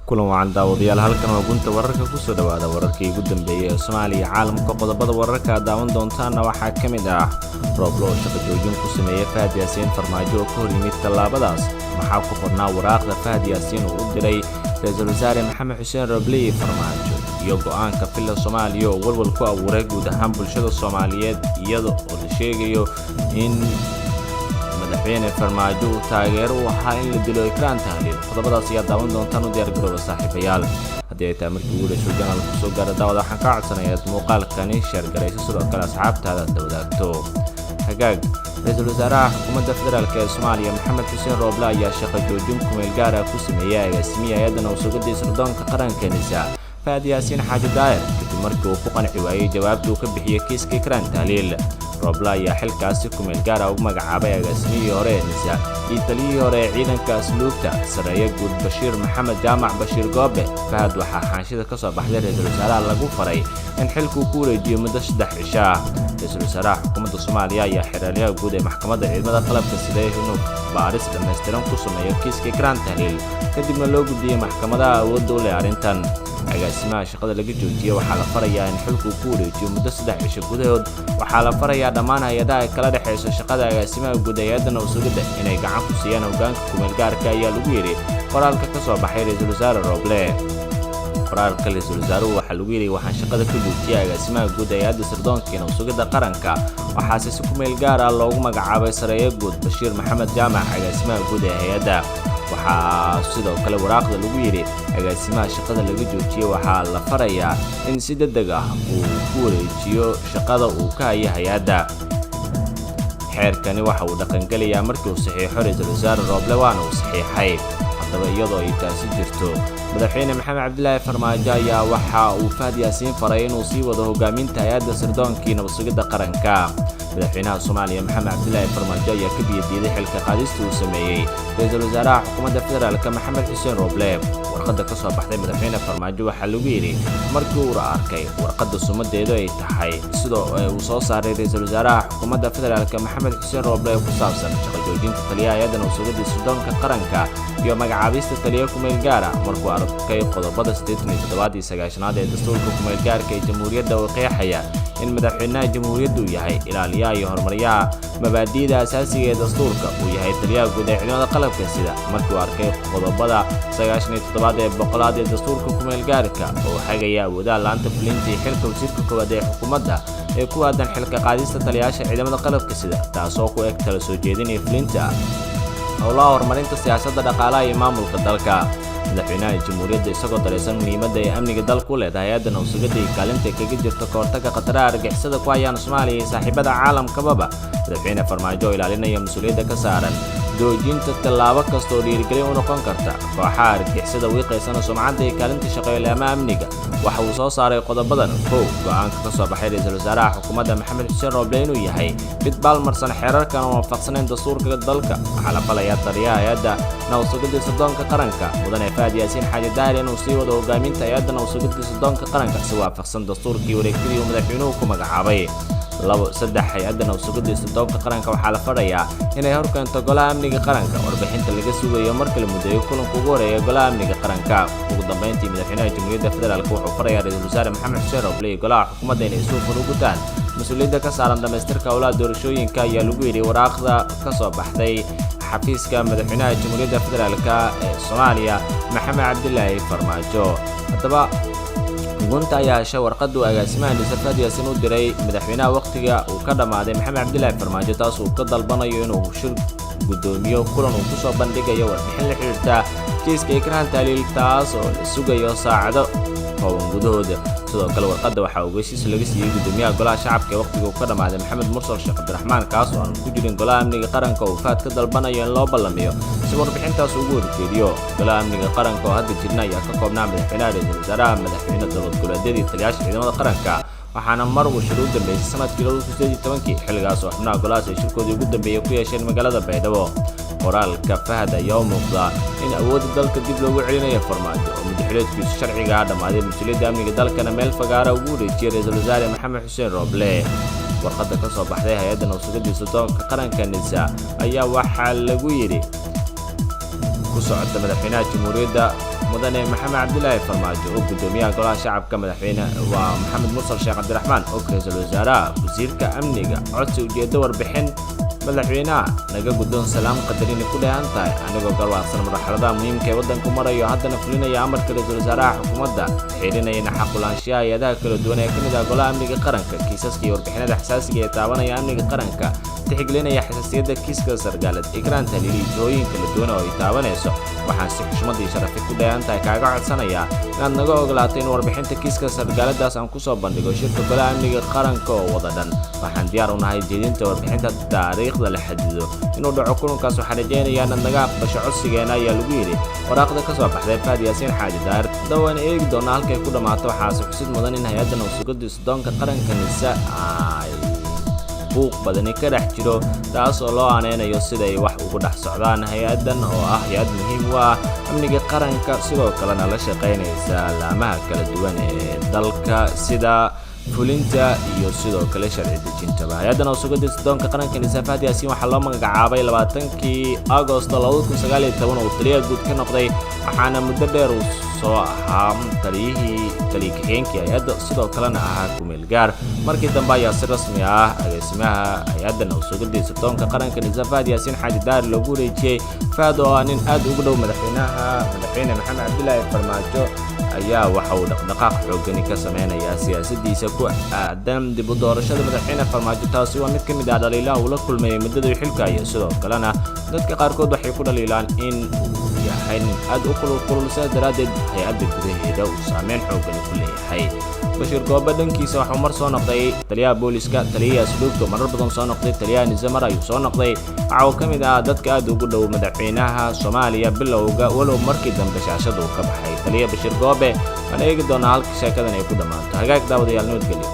kulan wacan daawadayaal halkan waa gunta wararka ku soo dhawaada wararkii ugu dambeeyay ee Soomaaliya caalamka qodobada wararka daawan doontaana waxaa kamid ah Rooblo shaqo joojin ku sameeyay Fahad Yaasiin Farmaajo oo ka hor yimid talaabadaas maxaa ku qornaa waraaqda Fahad Yaasiin oo u diray Ra'iisul Wasaare Maxamed Xuseen Roble Farmaajo iyo go'aanka filla Soomaaliya oo walwal ku abuuray guud ahaan bulshada Soomaaliyeed iyadoo la sheegayo in madaxweyne Farmaajo taageero waxa in la dilo Ekraan Tahliil qodobadaas ayaa daawan doontaan u diyaar garooba saaxiibayaal haddii ay tahay markii ugu dhashay janaalka soo gaara daawada waxaan ka codsanayaa muuqaalkani share garayso sidoo kale asxaabtaada la wadaagto hagaag Ra'iisul Wasaaraha Xukuumadda Federaalka ee Soomaaliya Maxamed Xuseen Roble ayaa shaqo joojin ku meel gaar ah ku sameeyay agaasimiye ayadana uu soo gudbiyay sirdoonka qarankeena Fahad Yaasiin Xaaji Daahir kadib markii uu ku qanci waayay jawaabta uu ka bixiyay kiiska Ekraan Tahliil Roble ayaa xilkaasi ku meel gaar ah u magacaabay agaasimihii hore ee NISA iyo taliyihii hore ee ciidanka asluubta sareeya guud Bashiir Maxamed Jaamac Bashiir Goobe Fahad waxaa xaanshida ka soo baxday Ra'iisul Wasaaraha lagu faray in xilku ku wareejiyo muddo 3 cisho ah Ra'iisul Wasaaraha Xukuumadda Soomaaliya ayaa xiriiryaha guud ee maxkamadda ciidamada qalabka sida inuu baaris dhameystiran ku sameeyo kiiska Ekraan Tahliil kadibna loo gudbiyay maxkamadaha awoodda u leh arrintan agaasimaha shaqada laga joojiyay waxaa la farayaa in xilku ku wareejiyo muddo 3 cisho gudahood waxaa la farayaa dhammaan hay'adaha kala dhaxayso shaqada agaasimaha guud ee hay'adda nabadgelyada inay gacan ku siiyaan hoggaanka kumeel gaarka ayaa lagu yiri qoraalka ka soo baxay Ra'iisul Wasaare Roble qoraalka Ra'iisul Wasaaruhu waxaa lagu yiri waxaan shaqada ka joojiyay agaasimaha guud ee hay'adda sirdoonka nabadgelyada qaranka waxaase si kumeel gaar ah loogu magacaabay sareeya guud Bashiir Maxamed Jaamac agaasimaha guud ee hay'adda waxaa sidoo kale waraaqda lagu yiri agaasimaha shaqada laga joojiyay waxaa la farayaa in si degdeg ah uu ku wareejiyo shaqada uu ka hayo hay'adda xeerkani waxa uu dhaqangelayaa markii uu saxiixo Ra'iisul Wasaare Roble waana uu saxiixay haddaba iyadoo ay taasi jirto madaxweyne Maxamed Cabdullaahi Farmaajo ayaa waxa uu Fahad Yaasiin faray inuu sii wado hogaaminta hay'adda sirdoonka nabadgelyada qaranka madaxweynaha Soomaaliya Maxamed Cabdullaahi Farmaajo ayaa ka biyadiiday xilka qaadista uu sameeyay Ra'iisul Wasaaraha Xukuumadda Federaalka Maxamed Xuseen Roble warqadda ka soo baxday madaxweyne Farmaajo waxaa lagu yiri markii uu arkay warqadda sumadeedu ay tahay sidoo uu soo saaray Ra'iisul Wasaaraha Xukuumadda Federaalka Maxamed Xuseen Roble ku saabsan shaqo joojinta taliyaha hay'adda nabadgelyada sirdoonka qaranka iyo magacaabista taliyaha ku meel gaar ah markuu arkay qodobada 87 iyo 90 ee dastuurka ku meel gaarka ee Jamhuuriyadda oo qeexaya in madaxweynaha jamhuuriyaddu yahay ilaaliyaha iyo horumariyaha mabaadi'da asaasiga ee dastuurka uu yahay taliyaha guud ee ciidamada qalabka sida markuu arkay qodobada 97 ee boqolaad ee dastuurka ku meel gaarka oo xagaya awoodaha laanta fulinta iyo xilka wasiirka koowaad ee xukuumadda ee ku aadan xilka qaadista taliyaasha ciidamada qalabka sida taasoo ku eg tala soo jeedinaya fulinta howlaha horumarinta siyaasadda dhaqaalaha iyo maamulka dalka madaxweynaha jamhuuriyadda isagoo dareysan muhiimadda ay amniga dalku u leedahay hay'adda nabadgelyada iyo kaalinta kaga jirta ka hortagga khataraha argagixisada ku hayaan Soomaaliya iyo saaxiibada caalamkaba madaxweyne Farmaajo ilaalinaya mas'uuliyadda ka saaran joojinta tallaabo kasta oo dhiirigelin u noqon karta kooxaha argagixisada wiiqaysana sumcadda iyo kaalinta shaqaalaha amniga waxa uu soo saaray qodobadan go'aanka ka soo baxay Ra'iisul Wasaaraha Xukuumadda Maxamed Xuseen Roble inuu yahay mid balmarsan xeerarkan oo waafaqsan dastuurka dalka waxaa la falayaa taliyaha hay'adda nabadgelyada sirdoonka qaranka mudane Fahad Yaasiin Xaaji Daahir inuu sii wado hogaaminta hay'adda nabadgelyada sirdoonka qaranka si waafaqsan dastuurkii wareegtadii uu madaxweynuhu ku magacaabay saddex hay'adda nabadgelyada sirdoonka qaranka waxaa la farayaa inay horkeento golaha amniga qaranka warbixinta laga sugayo marka la mudeeyo kulanka ugu horeeya golaha amniga qaranka ugu dambeyntii madaxweynaha jamhuuriyadda federaalka wuxuu farayaa Ra'iisul Wasaare Maxamed Xuseen Roble iyo golaha xukuumadda inay soo furugutaan mas'uuliyadda ka saaran dhamaystirka howlaha doorashooyinka ayaa lagu yiri waraaqda ka soo baxday xafiiska madaxweynaha jamhuuriyadda federaalka ee Soomaaliya Maxamed Cabdullaahi Farmaajo haddaba gunta ayaa heshay warqaddu agaasimaha NISA Fahad Yaasiin u diray madaxweynaha waqtiga uu ka dhamaaday Maxamed Cabdullaahi Farmaajo taas uu ka dalbanayo inuu shir gudoomiyo kulan uu ku soo bandhigayo warbixin la xiriirta kiiska Ekraan Tahliil taas oo la sugayo saacado kooban gudahooda sidoo kale warqadda waxaa ogeysiis laga siiyay gudoomiyaha golaha shacabka ee waqtiga uu ka dhamaaday Maxamed Mursal Sheekh Cabdiraxmaan kaas oo aan ku jirin golaha amniga qaranka oo Fahad ka dalbanayo in loo ballamiyo si warbixintaas ugu wargeeliyo golaha amniga qaranka oo hadda jirna ayaa ka koobnaa madaxweynaha Ra'iisul Wasaaraha madaxweyne dowlad goboleedyada iyo taliyaasha ciidamada qaranka waxaana mar uu shir u dambeeyay sanadkii 2018 xilligaas oo xubnaha golahaas ay shirkoodii ugu dambeeyay ku yeesheen magaalada Baydhabo qoraalka Fahad ayaa muuqda in awoodda dalka dib loogu celinayo Farmaajo oo madaxweynaha sharciga ah dhamaaday mas'uuliyadda amniga dalkana meel fagaara ugu wareejiyay Ra'iisul Wasaare Maxamed Xuseen Roble warqadda ka soo baxday hay'adda nabadgelyada sirdoonka qaranka NISA ayaa waxaa lagu yiri ku socota madaxweynaha jamhuuriyadda mudane maxamed cabdilaahi farmaajo oo gudoomiyaha golaha shacabka madaxweyne waa maxamed mursal sheekh cabdiraxmaan oo ra'iisul wasaaraha wasiirka amniga codsi ujeedo warbixin madaxweynaha naga guddoon salaam qadarin ku dheehan tahay anigoo garwaaqsan marxaladaha muhiimka ee waddanku marayo haddana fulinaya amarka ra'iisul wasaaraha xukuumadda xiirinayna xaqulaanshiyaha hay-adaha kala duwan ee ka mid ah golaha amniga qaranka kiisaska iyo warbixinada xasaasiga ee taabanaya amniga qaranka tixgelinaya xasaasiyadda kiiska sargaaleed ikraan taliili jihooyin kala duwan oo ay taabanayso waxaan si xushmad iyo sharafid ku dheehan tahay kaaga codsanayaa inaad naga ogolaato in warbixinta kiiska sargaaladaas aan ku soo bandhigo shirka golaha amniga qaranka oo wada dhan waxaan diyaar u nahay jeedinta warbixinta taariikhda la xadido inuu dhaco kulankaas waxaan rajaynayaa inaad naga aqbasho codsigeena ayaa lagu yidhi waraaqda ka soo baxday faad yaasiin xaaji daar dawaan eegi doona halkay ku dhammaato waxaase xusid mudan in hay-adda nabadsugadda soddoonka qaranka nisa ay buuq badani ka dhex jiro taas oo loo aaneynayo siday wax ugu dhex socdaan hay-addan oo ah hay-ad muhiim u ah amniga qaranka sidoo kalena la shaqaynaysa laamaha kala duwan ee dalka sida fulinta iyo sidoo kale sharci dejintaba hay-adda nabadsugadda soddoonka qaranka nisa faad yaasiin waxaa loo magacaabay 20kii Agoosto 2019 oo taliyaha guud ka noqday waxaana muddo dheer uu soo ahaa taliya-xigeenkii hay-adda sidoo kalena ahaa kumeel gaar markii dambe ayaa si rasmi ah agaasimaha hay-adda nabadsugadda soddoonka qaranka nisa faad yaasiin xaaji daar loogu wareejiyey faad oo ah nin aad ugu dhow madaxweyne maxamed cabdilaahi farmaajo ayaa waxa uu dhaqdhaqaaq xoogani ka sameynaya siyaasaddiisa ku aadan dib u doorashada madaxweyne farmaajo taasi waa mid ka mid ah dhaliilaha uu la kulmayay muddada xilka iyo sidoo kalena dadka qaarkood waxay ku dhaliilaan in uu yahay nin aad u kulul sidaas daraaddeed hay-adda gudaheeda uu saameyn xoogani ku leeyahay bashiir goobe dhankiisa waxuu mar soo noqday taliyaha booliska taliyaha asluubka marar badan soo noqday taliyaha nizamar ayuu soo noqday waxa uu ka mid ah dadka aad ugu dhow madaxweynaha Soomaaliya bilowga walow markii dambe shaashada uu ka baxay taliyaha bashiir goobe aan eegi doonaa halka sheekadan ay ku dhamaato hagaag daawadayaal nabadgelyo